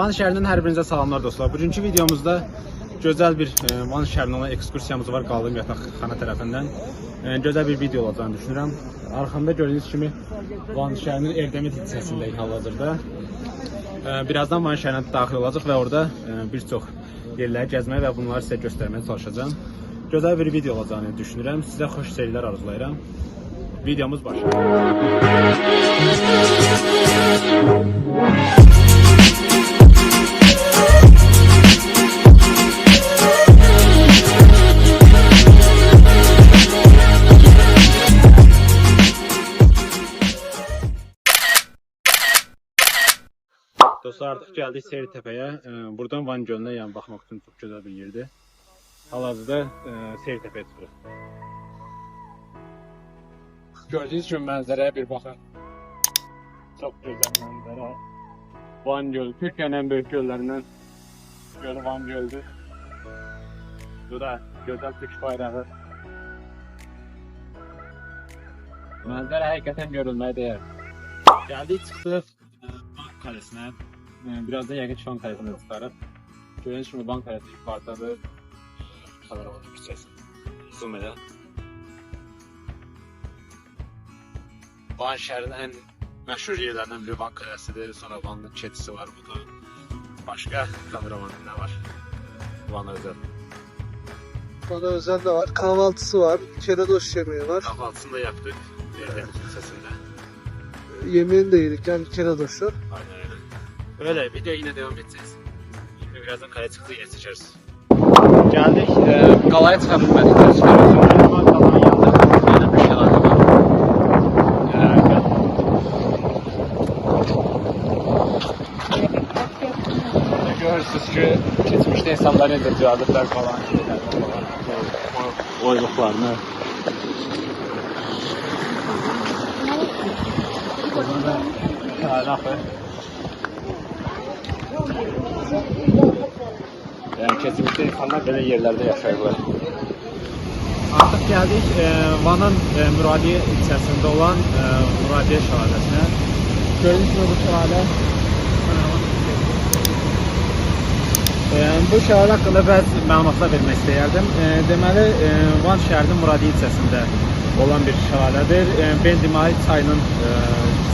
Van şəhərindən hər birinizə salamlar dostlar. Bugünkü videomuzda gözəl bir Van şəhərinə olan ekskursiyamız var qaldığım yataqxana tərəfindən. Gözəl bir video olacağını düşünürəm. Arxamda gördüyünüz kimi Van şəhərinin Erdemir hissəsindəyik hal-hazırda. Birazdan Van şəhərinə daxil olacaq və orada bir çox yerləri gəzməyə və bunları sizə göstərməyə çalışacağım. Gözəl bir video olacağını düşünürəm. Sizə xoş seyirlər arzulayıram. Videomuz başlayır. Dostlar, artıq gəldik Seyirtəpəyə. Buradan Van gölünə yəni baxmaq üçün çox gözəl bir yerdir. Hal-hazırda Seyirtəpəyə çıxırıq. Gördüyünüz kimi mənzərəyə bir baxın. Çox gözəl mənzərə. Van gölü, Türkiyənin ən böyük göllərindən gölü Van gölüdür. Bu da gözəl Türk bayrağı. Mənzərə həqiqətən görülməyə dəyər. Gəldik, çıxdıq Bank Kalesi'ne. Birazdan yəqin ki, Bank Kalesi'ne çıxarıq. Gördüyünüz kimi Bank Kalesi yukarıdadır. Kamera var, küçəsi. Zoom edə. Van şəhərinin ən məşhur yerlərindən biri Bank Kalesi'dir. Sonra Van'ın keçisi var burada. Başqa kamera var, nə var? Van'a özel. Van'a özel de var. Kahvaltısı var. Keledoş yemeği var. Kahvaltısını da yaptık. Erdemir Lisesi'nde. Yemeğini de yedik yani keledoşu. Aynen öyle. Öyle video yine devam edeceğiz. Şimdi birazdan kaleye çıktığı yer seçeriz. Geldik. Kalaya çıkabilmedik. Kalayı yazdık. Yine bir şeyler var. Görürsünüz ki geçmişte insanlar nedir cihazlıklar falan şeyler falan. Oyluklarını. Yani kesinlikle insanlar böyle yerlerde yaşayırlar. Artık geldik Van'ın Muradiye ilçesinde olan Muradiye şelalesine. Gördüğünüz gibi bu şelale. Bu şelale hakkında bəzi məlumatlar vermək istəyərdim. Deməli, Van şəhərinin Muradiye ilçesinde olan bir şelaledir. Bendimari çayının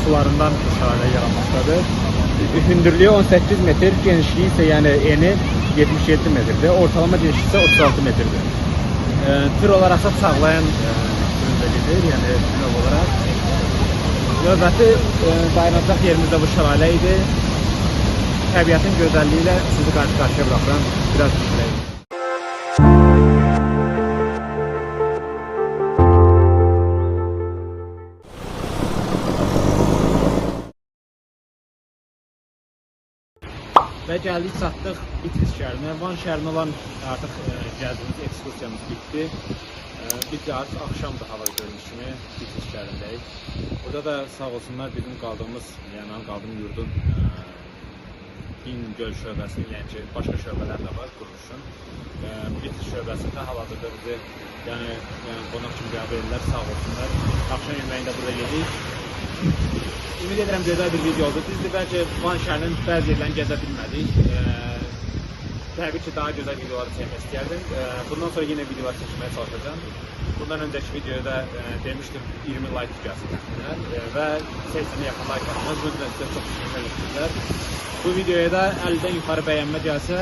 sularından bu şelale yaranmaktadır. Hündürlüğü 18 metre, genişliği ise yani eni 77 metrede, ortalama genişliği ise 36 metrede. Tür olarak da sağlayan ürünleridir, yani növ olarak. Növbəti dayanacaq yerimizdə bu şelale idi. Təbiətin gözəlliyi ilə sizi qarşı-qarşıya bırakıram. Biraz düşünürəm. Və gəldik, çatdıq Bitlis şəhərinə. Van şəhərinə olan artıq gəldiyimiz ekskursiyamız bitdi. Bitti artıq axşamdır hava gördüyünüz kimi Bitlis şəhərindəyik. Burada da sağ olsunlar bizim qaldığımız, yəni mənim qaldığım yurdun İngöl şöbəsinin, yəni ki, başqa şöbələr də var quruluşun. Bitlis şöbəsində hal-hazırda bizi yəni qonaq kimi qəbul edirlər, sağ olsunlar. Axşam yeməyini də burada yedik. Ümid edirəm gözəl bir video oldu. Biz də bəlkə Van şəhərinin bəzi yerlərini gəzə bilmədik. Təbii ki, daha gözəl videoları çəkmək istəyərdim. Bundan sonra yine videolar çəkməyə çalışacağım. Bundan önceki videoda demiştim 20 like gəlsin və 80'e yaxın like atmanız. Bu yüzden sizə çox təşəkkür edirlər. Bu videoya da 50'den yukarı bəyənmə gəlsə,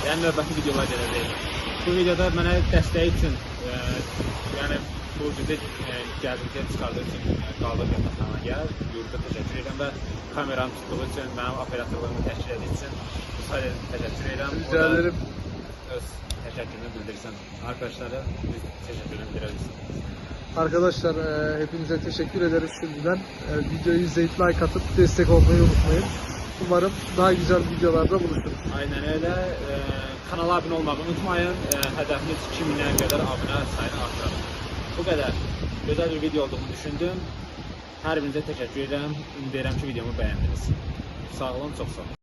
yəni növbəti videolar gələcək. Bu videoda mənə dəstəyi üçün, yəni bu bizi gəzintiyə çıxardığı üçün qaldığım yataqxana gəl, yurda təşəkkür edirəm və kameranı tutduğu üçün, mənim operatorlarımı təşkil etdiyi üçün təşəkkür edirəm. Rica ederim. Öz təşəkkürünü bildirsən. Arkadaşlara biz təşəkkürünü bildiririz. Arkadaşlar hepinize teşekkür ederiz şimdiden. Videoyu izleyip like atıp destek olmayı unutmayın. Umarım daha güzel videolarda buluşuruz. Aynen öyle. Kanala abone olmayı unutmayın. Hedefimiz 2000'e kadar abone sayını artıralım. Bu kadar. Güzel bir video olduğunu düşündüm. Her birinize teşekkür ederim. Ümid edirəm ki videomu beğendiniz. Sağ olun, çok sağ olun.